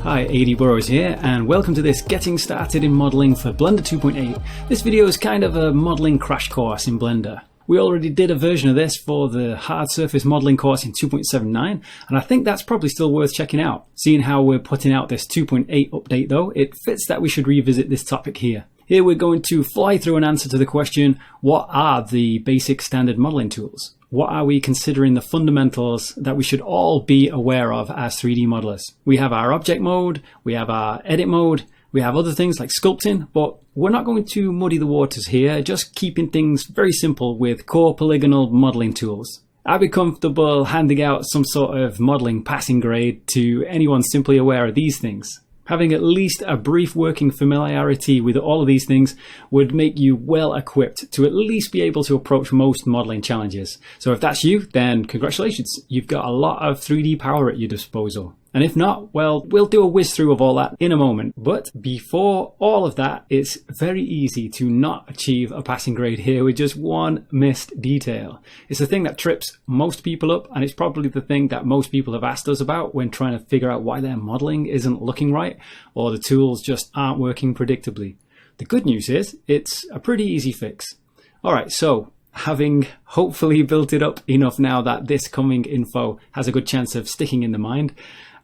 Hi, Aidy Burrows here, and welcome to this Getting Started in Modeling for Blender 2.8. This video is kind of a modeling crash course in Blender. We already did a version of this for the hard surface modeling course in 2.79, and I think that's probably still worth checking out. Seeing how we're putting out this 2.8 update though, it fits that we should revisit this topic here. Here we're going to fly through an answer to the question, what are the basic standard modeling tools? What are we considering the fundamentals that we should all be aware of as 3D modelers? We have our object mode, we have our edit mode, we have other things like sculpting, but we're not going to muddy the waters here, just keeping things very simple with core polygonal modeling tools. I'd be comfortable handing out some sort of modeling passing grade to anyone simply aware of these things. Having at least a brief working familiarity with all of these things would make you well equipped to at least be able to approach most modeling challenges. So if that's you, then congratulations, you've got a lot of 3D power at your disposal. And if not, well, we'll do a whiz through of all that in a moment. But before all of that, it's very easy to not achieve a passing grade here with just one missed detail. It's the thing that trips most people up, and it's probably the thing that most people have asked us about when trying to figure out why their modeling isn't looking right, or the tools just aren't working predictably. The good news is, it's a pretty easy fix. Alright, so having hopefully built it up enough now that this coming info has a good chance of sticking in the mind,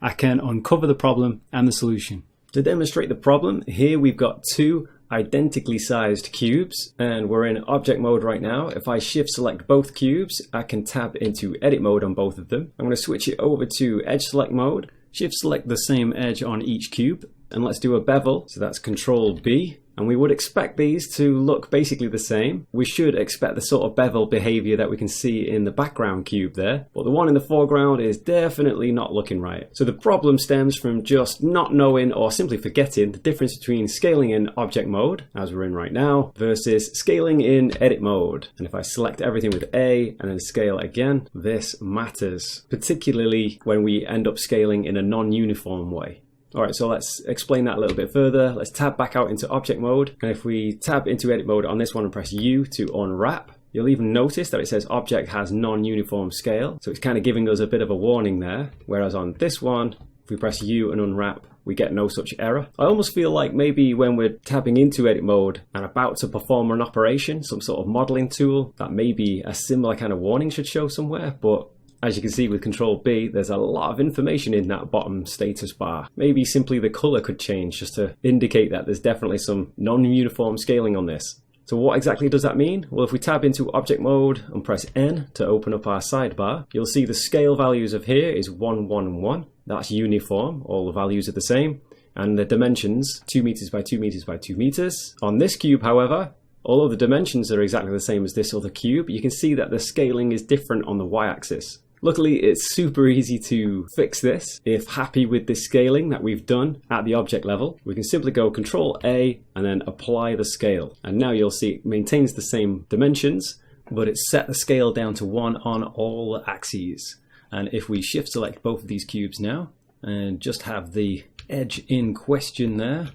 I can uncover the problem and the solution. To demonstrate the problem, here we've got two identically sized cubes and we're in object mode right now. If I shift select both cubes, I can tab into edit mode on both of them. I'm going to switch it over to edge select mode, shift select the same edge on each cube, and let's do a bevel. So that's Ctrl B. And we would expect these to look basically the same. We should expect the sort of bevel behavior that we can see in the background cube there. But the one in the foreground is definitely not looking right. So the problem stems from just not knowing or simply forgetting the difference between scaling in object mode, as we're in right now, versus scaling in edit mode. And if I select everything with A and then scale again, this matters, particularly when we end up scaling in a non-uniform way. Alright, so let's explain that a little bit further. Let's tab back out into object mode. And if we tab into edit mode on this one and press U to unwrap, you'll even notice that it says object has non-uniform scale. So it's kind of giving us a bit of a warning there. Whereas on this one, if we press U and unwrap, we get no such error. I almost feel like maybe when we're tabbing into edit mode and about to perform an operation, some sort of modeling tool, that maybe a similar kind of warning should show somewhere, but as you can see with Ctrl B, there's a lot of information in that bottom status bar. Maybe simply the color could change just to indicate that there's definitely some non-uniform scaling on this. So what exactly does that mean? Well, if we tab into object mode and press N to open up our sidebar, you'll see the scale values of here is 1, 1, and 1. That's uniform, all the values are the same. And the dimensions, 2 meters by 2 meters by 2 meters. On this cube, however, although the dimensions are exactly the same as this other cube, you can see that the scaling is different on the y-axis. Luckily, it's super easy to fix this. If happy with this scaling that we've done at the object level, we can simply go Ctrl A and then apply the scale. And now you'll see it maintains the same dimensions, but it's set the scale down to 1 on all axes. And if we shift select both of these cubes now and just have the edge in question there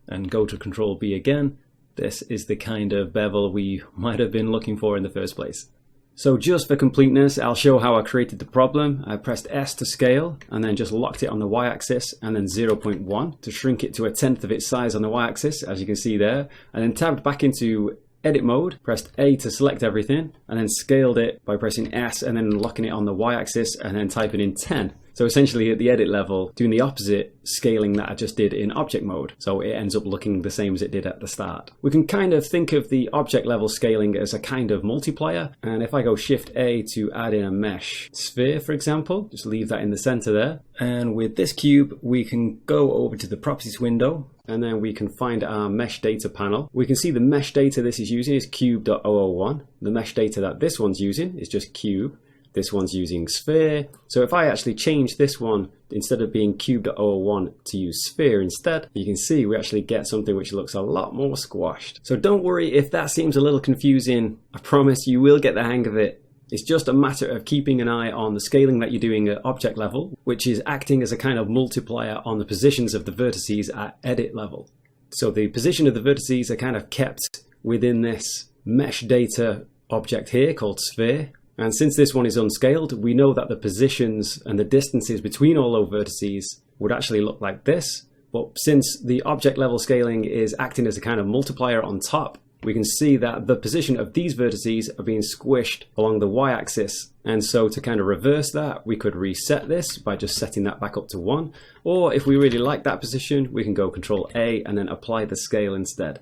and go to Ctrl B again, this is the kind of bevel we might have been looking for in the first place. So just for completeness, I'll show how I created the problem. I pressed S to scale and then just locked it on the y-axis and then 0.1 to shrink it to 1/10 of its size on the y-axis, as you can see there, and then tabbed back into edit mode, pressed A to select everything, and then scaled it by pressing S and then locking it on the y-axis and then typing in 10. So essentially at the edit level, doing the opposite scaling that I just did in object mode. So it ends up looking the same as it did at the start. We can kind of think of the object level scaling as a kind of multiplier. And if I go Shift A to add in a mesh sphere, for example, just leave that in the center there. And with this cube, we can go over to the properties window and then we can find our mesh data panel. We can see the mesh data this is using is cube.001. The mesh data that this one's using is just cube. This one's using sphere. So if I actually change this one, instead of being cube.001 to use sphere instead, you can see we actually get something which looks a lot more squashed. So don't worry if that seems a little confusing. I promise you will get the hang of it. It's just a matter of keeping an eye on the scaling that you're doing at object level, which is acting as a kind of multiplier on the positions of the vertices at edit level. So the position of the vertices are kind of kept within this mesh data object here called sphere. And since this one is unscaled, we know that the positions and the distances between all those vertices would actually look like this. But since the object level scaling is acting as a kind of multiplier on top, we can see that the position of these vertices are being squished along the y-axis. And so to kind of reverse that, we could reset this by just setting that back up to 1. Or if we really like that position, we can go Ctrl A and then apply the scale instead.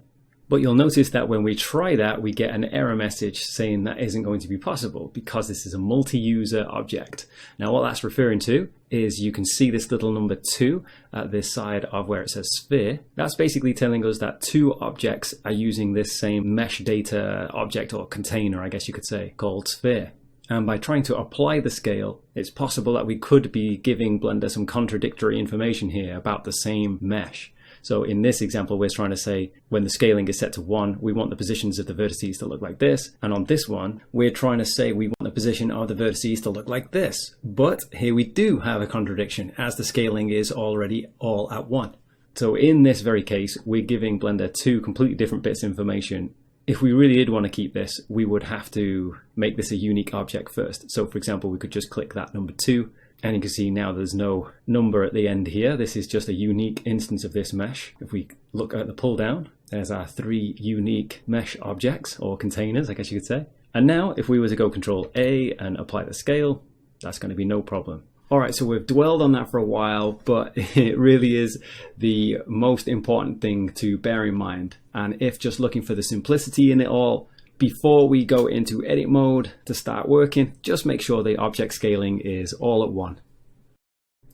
But you'll notice that when we try that, we get an error message saying that isn't going to be possible because this is a multi-user object. Now what that's referring to is you can see this little number 2 at this side of where it says sphere. That's basically telling us that 2 objects are using this same mesh data object or container, I guess you could say, called sphere. And by trying to apply the scale, it's possible that we could be giving Blender some contradictory information here about the same mesh. So in this example, we're trying to say when the scaling is set to 1, we want the positions of the vertices to look like this. And on this one, we're trying to say we want the position of the vertices to look like this. But here we do have a contradiction as the scaling is already all at 1. So in this very case, we're giving Blender 2 completely different bits of information. If we really did want to keep this, we would have to make this a unique object first. So for example, we could just click that number 2. And you can see now there's no number at the end here. This is just a unique instance of this mesh. If we look at the pull down, there's our 3 unique mesh objects or containers, I guess you could say. And now if we were to go Ctrl A and apply the scale, that's going to be no problem. All right, so we've dwelled on that for a while, but it really is the most important thing to bear in mind. And if just looking for the simplicity in it all, before we go into edit mode to start working, just make sure the object scaling is all at 1.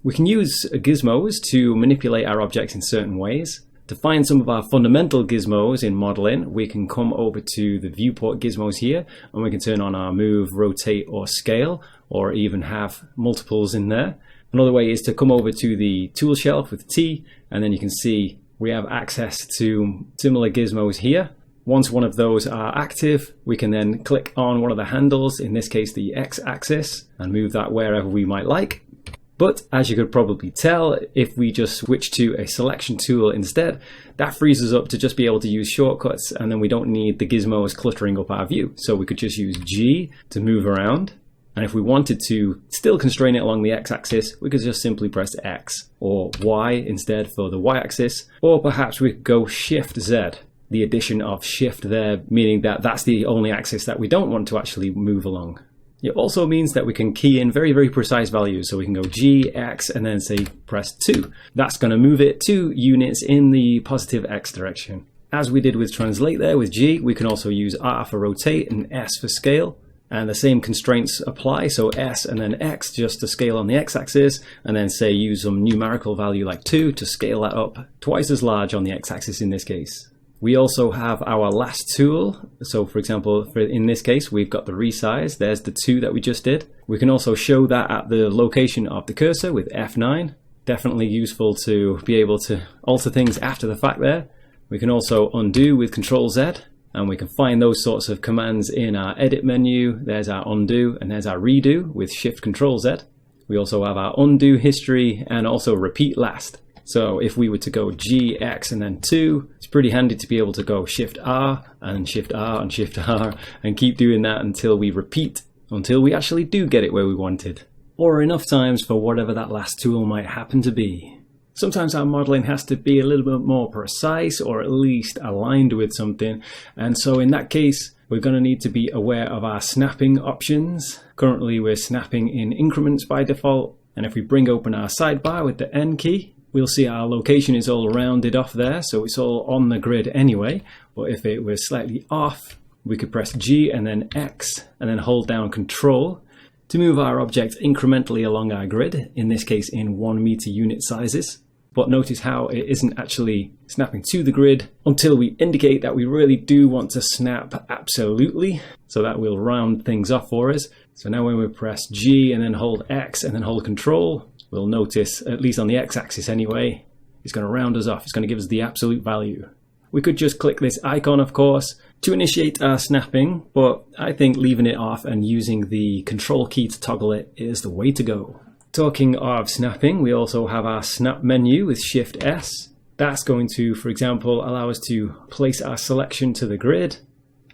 We can use gizmos to manipulate our objects in certain ways. To find some of our fundamental gizmos in modeling, we can come over to the viewport gizmos here, and we can turn on our move, rotate, or scale, or even have multiples in there. Another way is to come over to the tool shelf with T, and then you can see we have access to similar gizmos here. Once one of those are active, we can then click on one of the handles, in this case the X-axis, and move that wherever we might like. But as you could probably tell, if we just switch to a selection tool instead, that frees us up to just be able to use shortcuts, and then we don't need the gizmos cluttering up our view. So we could just use G to move around. And if we wanted to still constrain it along the X-axis, we could just simply press X, or Y instead for the Y-axis, or perhaps we could go Shift Z. The addition of shift there, meaning that that's the only axis that we don't want to actually move along. It also means that we can key in very, very precise values. So we can go G, X, and then say press 2. That's going to move it 2 units in the positive X direction. As we did with translate there with G, we can also use R for rotate and S for scale. And the same constraints apply, so S and then X just to scale on the X-axis, and then say use some numerical value like 2 to scale that up twice as large on the X-axis in this case. We also have our last tool. So for example, in this case, we've got the resize. There's the 2 that we just did. We can also show that at the location of the cursor with F9. Definitely useful to be able to alter things after the fact there. We can also undo with Ctrl Z, and we can find those sorts of commands in our edit menu. There's our undo, and there's our redo with Shift Ctrl Z. We also have our undo history and also repeat last. So if we were to go G, X, and then 2, it's pretty handy to be able to go Shift R and Shift R and Shift R and keep doing that until we repeat, until we actually do get it where we wanted. Or enough times for whatever that last tool might happen to be. Sometimes our modeling has to be a little bit more precise or at least aligned with something. And so in that case, we're going to need to be aware of our snapping options. Currently we're snapping in increments by default. And if we bring open our sidebar with the N key, we'll see our location is all rounded off there, so it's all on the grid anyway. But if it was slightly off, we could press G and then X and then hold down Control to move our object incrementally along our grid, in this case in 1 meter unit sizes. But notice how it isn't actually snapping to the grid until we indicate that we really do want to snap absolutely. So that will round things off for us. So now when we press G and then hold X and then hold Control, we'll notice, at least on the X-axis anyway, it's going to round us off. It's going to give us the absolute value. We could just click this icon, of course, to initiate our snapping, but I think leaving it off and using the Control key to toggle it is the way to go. Talking of snapping, we also have our snap menu with Shift S. That's going to, for example, allow us to place our selection to the grid.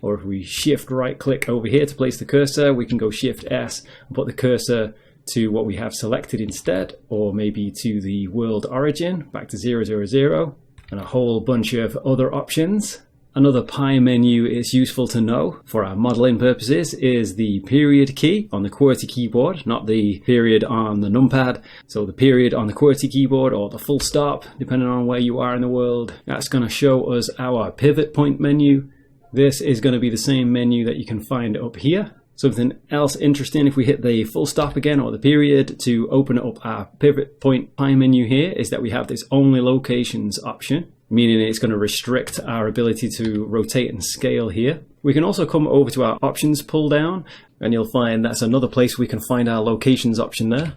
Or if we shift right click over here to place the cursor, we can go shift S and put the cursor to what we have selected instead, or maybe to the world origin, back to 0, 0, 0, and a whole bunch of other options. Another pie menu is useful to know for our modeling purposes is the period key on the QWERTY keyboard, not the period on the numpad. So the period on the QWERTY keyboard, or the full stop, depending on where you are in the world. That's going to show us our pivot point menu. This is going to be the same menu that you can find up here. Something else interesting, if we hit the full stop again, or the period, to open up our pivot point pie menu here, is that we have this only locations option, meaning it's going to restrict our ability to rotate and scale here. We can also come over to our options pull down, and you'll find that's another place we can find our locations option there,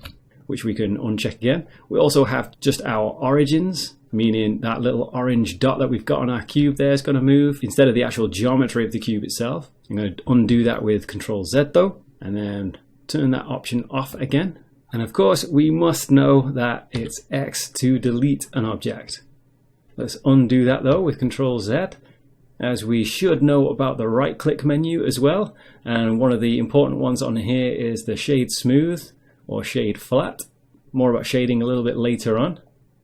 which we can uncheck again. We also have just our origins, meaning that little orange dot that we've got on our cube there is going to move instead of the actual geometry of the cube itself. I'm going to undo that with Ctrl Z though, and then turn that option off again. And of course, we must know that it's X to delete an object. Let's undo that though with Ctrl Z, as we should know about the right click menu as well. And one of the important ones on here is the shade smooth or shade flat. More about shading a little bit later on.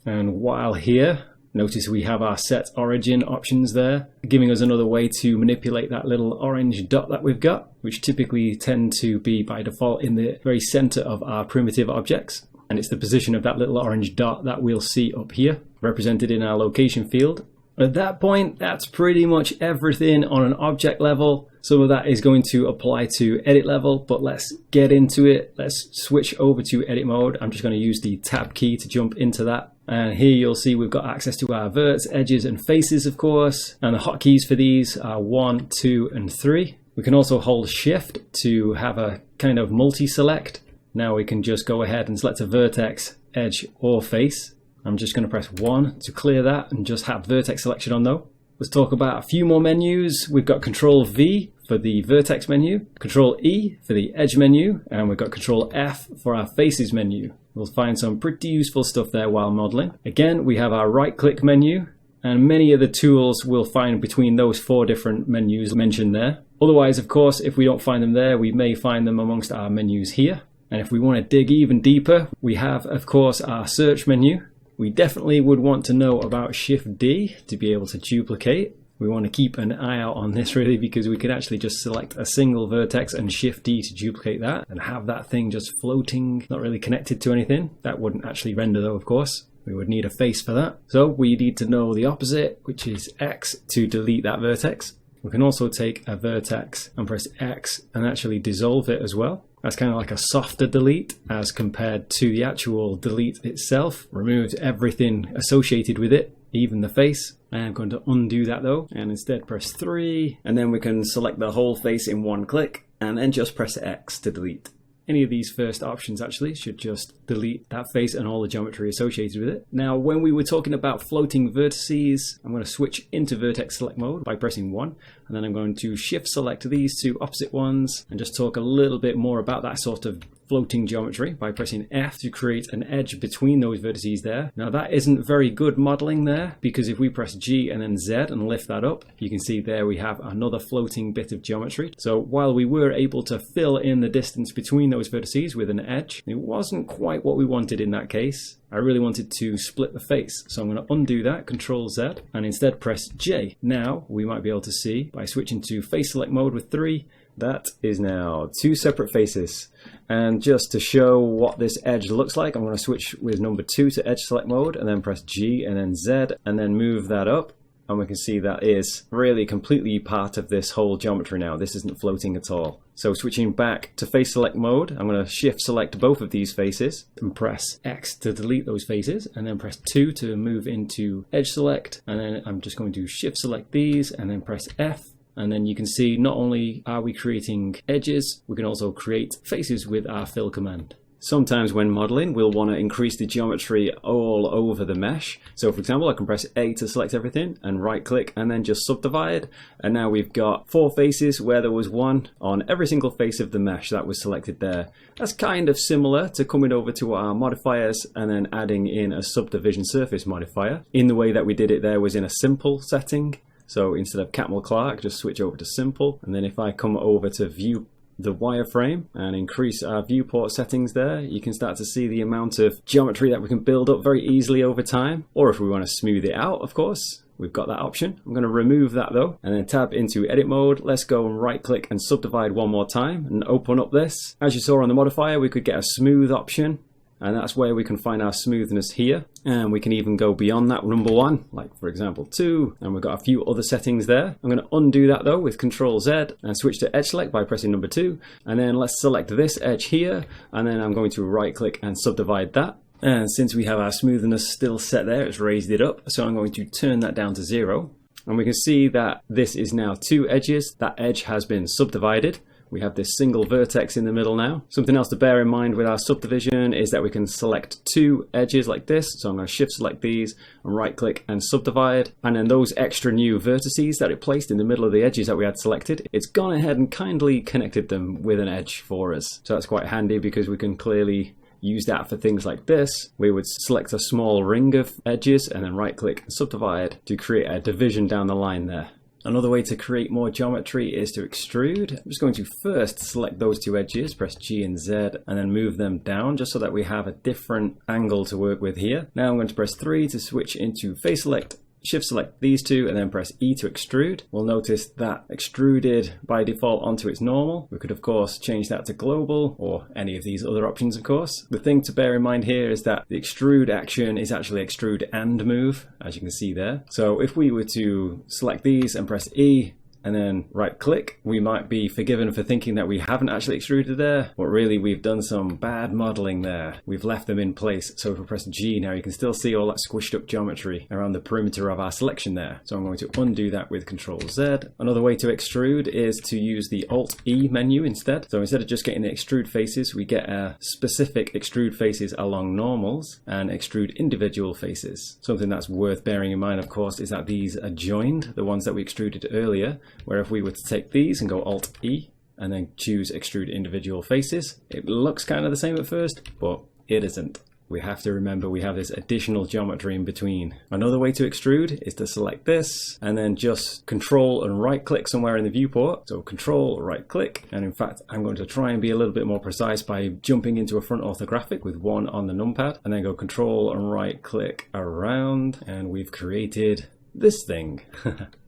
And while here, notice we have our set origin options there, giving us another way to manipulate that little orange dot that we've got, which typically tend to be by default in the very center of our primitive objects. And it's the position of that little orange dot that we'll see up here, represented in our location field. At that point, that's pretty much everything on an object level. Some of that is going to apply to edit level, but let's get into it. Let's switch over to edit mode. I'm just going to use the tab key to jump into that. And here you'll see we've got access to our verts, edges and faces, of course. And the hotkeys for these are 1, 2 and 3. We can also hold shift to have a kind of multi-select. Now we can just go ahead and select a vertex, edge or face. I'm just going to press 1 to clear that and just have vertex selection on though. Let's talk about a few more menus. We've got Ctrl V for the vertex menu, Ctrl E for the edge menu, and we've got Ctrl F for our faces menu. We'll find some pretty useful stuff there while modeling. Again, we have our right click menu, and many of the tools we'll find between those 4 different menus mentioned there. Otherwise, of course, if we don't find them there, we may find them amongst our menus here. And if we want to dig even deeper, we have, of course, our search menu. We definitely would want to know about Shift D to be able to duplicate. We want to keep an eye out on this really, because we could actually just select a single vertex and Shift D to duplicate that and have that thing just floating, not really connected to anything. That wouldn't actually render though, of course. We would need a face for that. So we need to know the opposite, which is X to delete that vertex. We can also take a vertex and press X and actually dissolve it as well. That's kind of like a softer delete as compared to the actual delete itself. Removes everything associated with it, even the face. I'm going to undo that though, and instead press 3, and then we can select the whole face in one click, and then just press X to delete. Any of these first options actually should just delete that face and all the geometry associated with it. Now, when we were talking about floating vertices, I'm going to switch into vertex select mode by pressing 1, and then I'm going to shift select these 2 opposite ones and just talk a little bit more about that sort of floating geometry by pressing F to create an edge between those vertices there. Now that isn't very good modeling there, because if we press G and then Z and lift that up, you can see there we have another floating bit of geometry. So while we were able to fill in the distance between those vertices with an edge, it wasn't quite what we wanted in that case. I really wanted to split the face, so I'm going to undo that, Ctrl Z, and instead press J. Now we might be able to see by switching to face select mode with 3, that is now 2 separate faces. And just to show what this edge looks like, I'm going to switch with number 2 to edge select mode and then press G and then Z and then move that up. And we can see that is really completely part of this whole geometry now. This isn't floating at all. So switching back to face select mode, I'm going to shift select both of these faces and press X to delete those faces, and then press 2 to move into edge select. And then I'm just going to shift select these and then press F. And then you can see not only are we creating edges, we can also create faces with our fill command. Sometimes when modeling, we'll want to increase the geometry all over the mesh. So for example, I can press A to select everything and right click and then just subdivide. And now we've got 4 faces where there was 1 on every single face of the mesh that was selected there. That's kind of similar to coming over to our modifiers and then adding in a subdivision surface modifier. In the way that we did it there was in a simple setting. So instead of Catmull Clark, just switch over to simple. And then if I come over to view the wireframe and increase our viewport settings there, you can start to see the amount of geometry that we can build up very easily over time. Or if we want to smooth it out, of course, we've got that option. I'm going to remove that though, and then tab into edit mode. Let's go and right click and subdivide one more time and open up this. As you saw on the modifier, we could get a smooth option, and that's where we can find our smoothness here. And we can even go beyond that number 1, like for example 2, and we've got a few other settings there. I'm going to undo that though with Ctrl Z and switch to edge select by pressing number 2, and then let's select this edge here, and then I'm going to right click and subdivide that. And since we have our smoothness still set there, it's raised it up, so I'm going to turn that down to 0. And we can see that this is now 2 edges. That edge has been subdivided. We have this single vertex in the middle now. Something else to bear in mind with our subdivision is that we can select 2 edges like this. So I'm going to shift select these and right click and subdivide. And then those extra new vertices that it placed in the middle of the edges that we had selected, it's gone ahead and kindly connected them with an edge for us. So that's quite handy because we can clearly use that for things like this. We would select a small ring of edges and then right click and subdivide to create a division down the line there. Another way to create more geometry is to extrude. I'm just going to first select those 2 edges, press G and Z, and then move them down just so that we have a different angle to work with here. Now I'm going to press 3 to switch into face select, shift select these 2, and then press E to extrude. We'll notice that extruded by default onto its normal. We could of course change that to global or any of these other options of course. The thing to bear in mind here is that the extrude action is actually extrude and move, as you can see there. So if we were to select these and press E and then right click, we might be forgiven for thinking that we haven't actually extruded there, but really we've done some bad modeling there. We've left them in place. So if we press G now, you can still see all that squished up geometry around the perimeter of our selection there. So I'm going to undo that with Ctrl Z. Another way to extrude is to use the Alt E menu instead. So instead of just getting the extrude faces, we get specific extrude faces along normals and extrude individual faces. Something that's worth bearing in mind, of course, is that these are joined, the ones that we extruded earlier, where if we were to take these and go Alt E and then choose extrude individual faces, it looks kind of the same at first, but it isn't. We have to remember we have this additional geometry in between. Another way to extrude is to select this and then just Control and right click somewhere in the viewport. So Control, right click, and in fact I'm going to try and be a little bit more precise by jumping into a front orthographic with 1 on the numpad, and then go Control and right click around, and we've created this thing.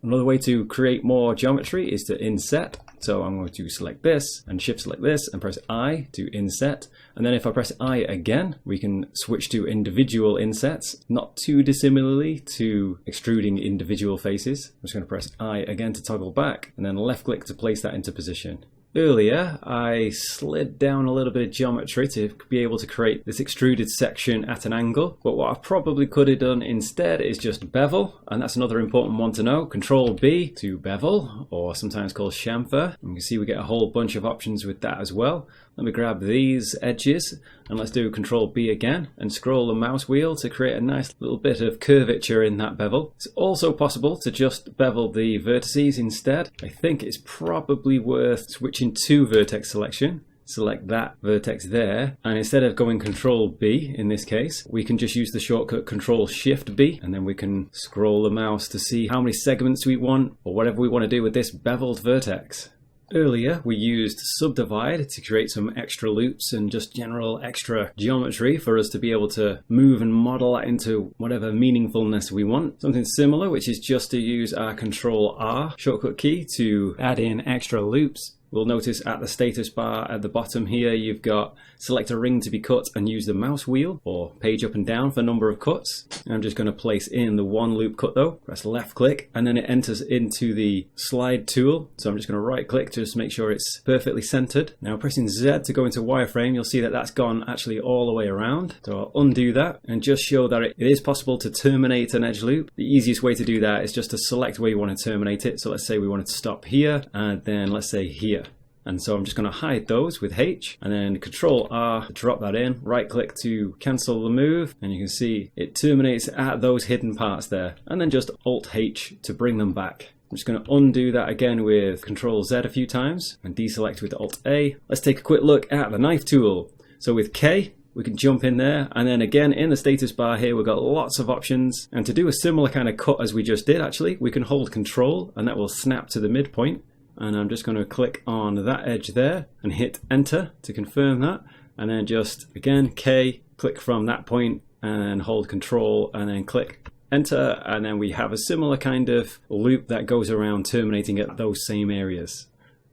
Another way to create more geometry is to inset. So I'm going to select this and shift select this and press I to inset. And then if I press I again, we can switch to individual insets, not too dissimilarly to extruding individual faces. I'm just going to press I again to toggle back, and then left click to place that into position. Earlier, I slid down a little bit of geometry to be able to create this extruded section at an angle, but what I probably could have done instead is just bevel, and that's another important one to know. Ctrl B to bevel, or sometimes called chamfer. And you can see we get a whole bunch of options with that as well. Let me grab these edges, and let's do Ctrl B again, and scroll the mouse wheel to create a nice little bit of curvature in that bevel. It's also possible to just bevel the vertices instead. I think it's probably worth switching to vertex selection. Select that vertex there, and instead of going Ctrl B in this case, we can just use the shortcut Ctrl Shift B, and then we can scroll the mouse to see how many segments we want, or whatever we want to do with this beveled vertex. Earlier we used subdivide to create some extra loops and just general extra geometry for us to be able to move and model that into whatever meaningfulness we want. Something similar, which is just to use our Ctrl R shortcut key to add in extra loops. We'll notice at the status bar at the bottom here, you've got select a ring to be cut and use the mouse wheel, or page up and down for number of cuts. I'm just going to place in the 1 loop cut though, press left click, and then it enters into the slide tool. So I'm just going to right click to just make sure it's perfectly centered. Now pressing Z to go into wireframe, you'll see that that's gone actually all the way around. So I'll undo that and just show that it is possible to terminate an edge loop. The easiest way to do that is just to select where you want to terminate it. So let's say we wanted to stop here, and then let's say here. And so I'm just going to hide those with H, and then Ctrl R to drop that in, right click to cancel the move, and you can see it terminates at those hidden parts there, and then just Alt H to bring them back. I'm just going to undo that again with Ctrl Z a few times and deselect with Alt A. Let's take a quick look at the knife tool. So with K, We can jump in there, and then again in the status bar here we've got lots of options, and to do a similar kind of cut as we just did actually, we can hold Control and that will snap to the midpoint, and I'm just going to click on that edge there and hit enter to confirm that, and then just again K, click from that point and hold Control and then click enter, and then we have a similar kind of loop that goes around terminating at those same areas.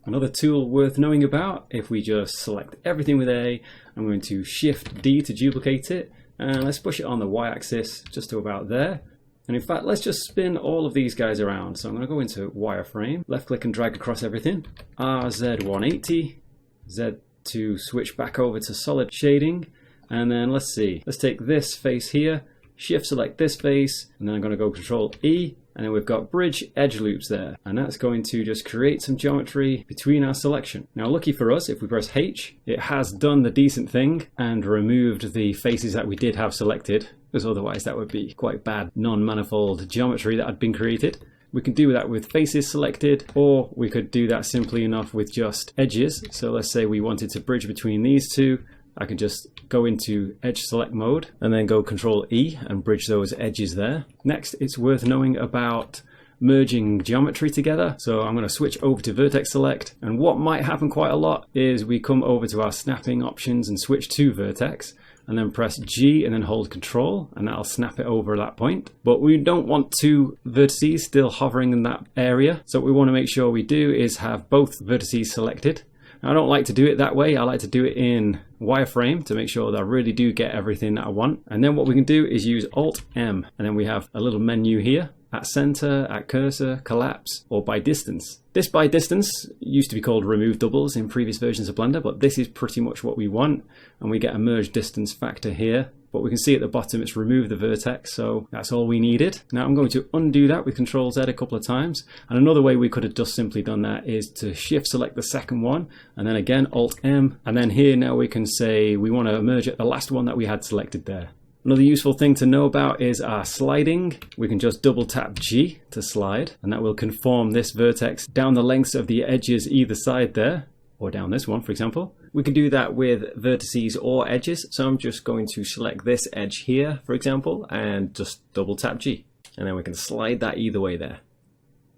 Another tool worth knowing about, if we just select everything with A, I'm going to Shift D to duplicate it, and let's push it on the Y-axis just to about there. And in fact, let's just spin all of these guys around. So I'm going to go into wireframe, left click and drag across everything, RZ 180, Z to switch back over to solid shading, and then let's see, let's take this face here, Shift select this face, and then I'm going to go Control E, and then we've got bridge edge loops there, and that's going to just create some geometry between our selection. Now lucky for us, if we press H, it has done the decent thing and removed the faces that we did have selected, because otherwise that would be quite bad non-manifold geometry that had been created. We can do that with faces selected, or we could do that simply enough with just edges. So let's say we wanted to bridge between these two, I can just go into edge select mode and then go Control E and bridge those edges there. Next, it's worth knowing about merging geometry together. So I'm going to switch over to vertex select, and what might happen quite a lot is we come over to our snapping options and switch to vertex, and then press G and then hold Control, and that'll snap it over that point. But we don't want two vertices still hovering in that area, so what we want to make sure we do is have both vertices selected. Now, I don't like to do it that way. I like to do it in wireframe to make sure that I really do get everything that I want. And then what we can do is use Alt M, and then we have a little menu here, at center, at cursor, collapse, or by distance. This by distance used to be called remove doubles in previous versions of Blender, but this is pretty much what we want, and we get a merge distance factor here. But we can see at the bottom it's remove the vertex, so that's all we needed. Now I'm going to undo that with Ctrl Z a couple of times, and another way we could have just simply done that is to shift select the second one, and then again Alt M, and then here now we can say we want to merge at the last one that we had selected there. Another useful thing to know about is our sliding. We can just double tap G to slide, and that will conform this vertex down the lengths of the edges either side there, or down this one for example. We can do that with vertices or edges, so I'm just going to select this edge here for example and just double tap G, and then we can slide that either way there.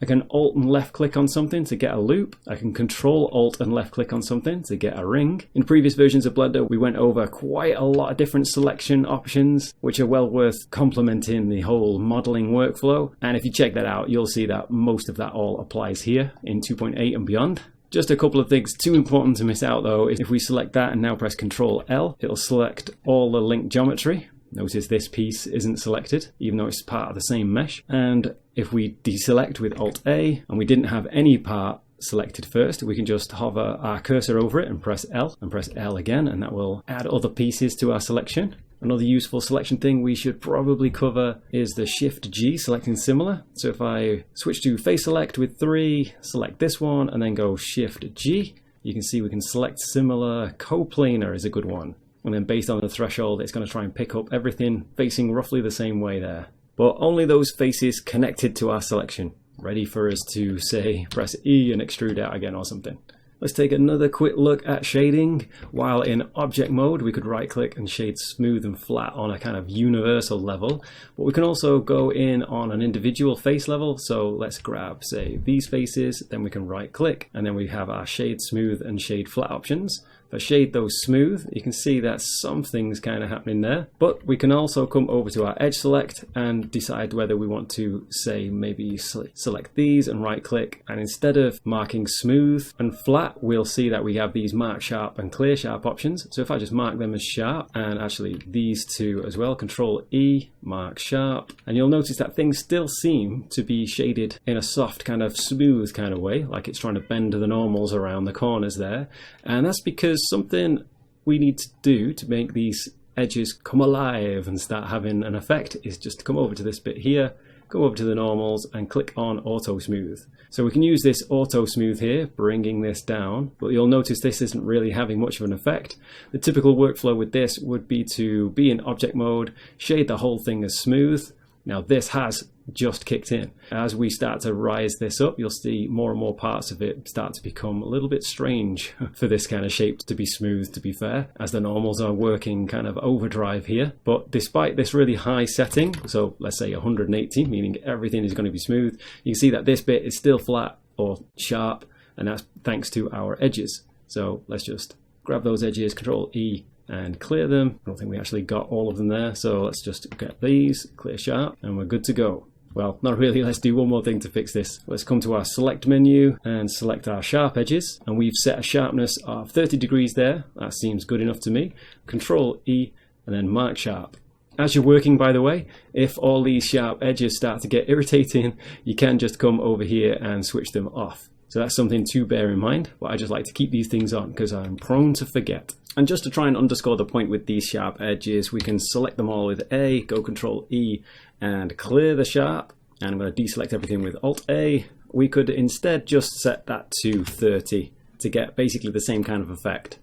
I can Alt and left click on something to get a loop. I can Control Alt and left click on something to get a ring. In previous versions of Blender we went over quite a lot of different selection options, which are well worth complementing the whole modeling workflow, and if you check that out you'll see that most of that all applies here in 2.8 and beyond. Just a couple of things too important to miss out though is if we select that and now press Ctrl L, it'll select all the linked geometry. Notice this piece isn't selected, even though it's part of the same mesh. And if we deselect with Alt A and we didn't have any part selected first, we can just hover our cursor over it and press L again, and that will add other pieces to our selection. Another useful selection thing we should probably cover is the Shift G selecting similar. So if I switch to face select with 3, select this one and then go Shift G, you can see we can select similar. Coplanar is a good one. And then based on the threshold, it's going to try and pick up everything facing roughly the same way there. But only those faces connected to our selection. Ready for us to say, press E and extrude out again or something. Let's take another quick look at shading. While in object mode, we could right click and shade smooth and flat on a kind of universal level. But we can also go in on an individual face level. So let's grab, say, these faces, then we can right click, and then we have our shade smooth and shade flat options. If I shade those smooth, you can see that something's kind of happening there. But we can also come over to our edge select and decide whether we want to, say, maybe select these and right click. And instead of marking smooth and flat, we'll see that we have these mark sharp and clear sharp options. So if I just mark them as sharp, and actually these two as well, Control E, mark sharp, and you'll notice that things still seem to be shaded in a soft kind of smooth kind of way, like it's trying to bend the normals around the corners there. And that's because something we need to do to make these edges come alive and start having an effect is just to come over to this bit here, go over to the normals and click on auto smooth. So we can use this auto smooth here, bringing this down, but you'll notice this isn't really having much of an effect. The typical workflow with this would be to be in object mode, shade the whole thing as smooth, Now this has just kicked in. As we start to rise this up, you'll see more and more parts of it start to become a little bit strange for this kind of shape to be smooth, to be fair, as the normals are working kind of overdrive here. But despite this really high setting, so let's say 180, meaning everything is going to be smooth, you can see that this bit is still flat or sharp, and that's thanks to our edges. So let's just grab those edges, Ctrl E, and clear them. I don't think we actually got all of them there, so let's just get these, clear sharp, and we're good to go. Well, not really, let's do one more thing to fix this. Let's come to our select menu and select our sharp edges, and we've set a sharpness of 30 degrees there. That seems good enough to me. Ctrl E and then mark sharp. As you're working, by the way, if all these sharp edges start to get irritating, you can just come over here and switch them off. So that's something to bear in mind, but I just like to keep these things on because I'm prone to forget. And just to try and underscore the point with these sharp edges, we can select them all with A, go Ctrl E and clear the sharp. And I'm going to deselect everything with Alt A. We could instead just set that to 30 to get basically the same kind of effect.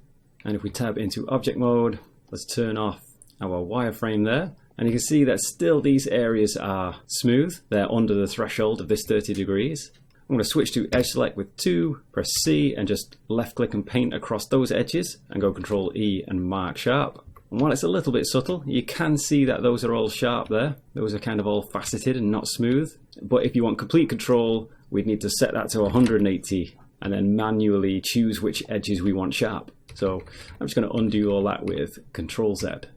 And if we tab into object mode, let's turn off our wireframe there. And you can see that still these areas are smooth. They're under the threshold of this 30 degrees. I'm going to switch to edge select with 2, press C and just left click and paint across those edges and go Ctrl E and mark sharp. And while it's a little bit subtle, you can see that those are all sharp there. Those are kind of all faceted and not smooth. But if you want complete control, we'd need to set that to 180 and then manually choose which edges we want sharp. So I'm just going to undo all that with Ctrl Z.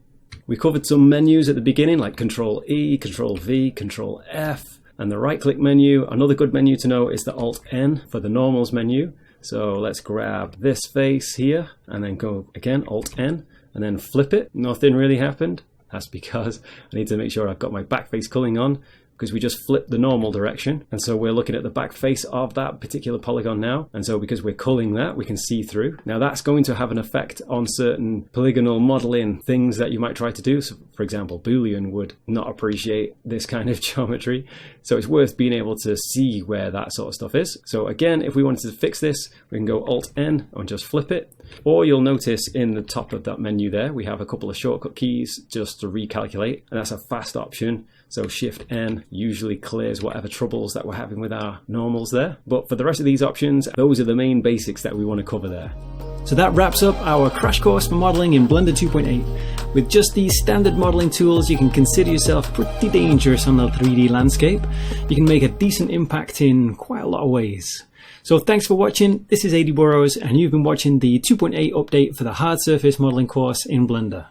We covered some menus at the beginning like Ctrl E, Ctrl V, Ctrl F. And the right click menu, another good menu to know is the Alt N for the normals menu. So let's grab this face here and then go again, Alt N, and then flip it. Nothing really happened. That's because I need to make sure I've got my back face culling on, because we just flipped the normal direction. And so we're looking at the back face of that particular polygon now. And so because we're culling that, we can see through. Now that's going to have an effect on certain polygonal modeling things that you might try to do. So for example, Boolean would not appreciate this kind of geometry. So it's worth being able to see where that sort of stuff is. So again, if we wanted to fix this, we can go Alt N and just flip it. Or you'll notice in the top of that menu there, we have a couple of shortcut keys just to recalculate. And that's a fast option. So Shift N usually clears whatever troubles that we're having with our normals there. But for the rest of these options, those are the main basics that we want to cover there. So that wraps up our crash course for modeling in Blender 2.8. With just these standard modeling tools, you can consider yourself pretty dangerous on the 3D landscape. You can make a decent impact in quite a lot of ways. So thanks for watching. This is Aidy Burrows, and you've been watching the 2.8 update for the hard surface modeling course in Blender.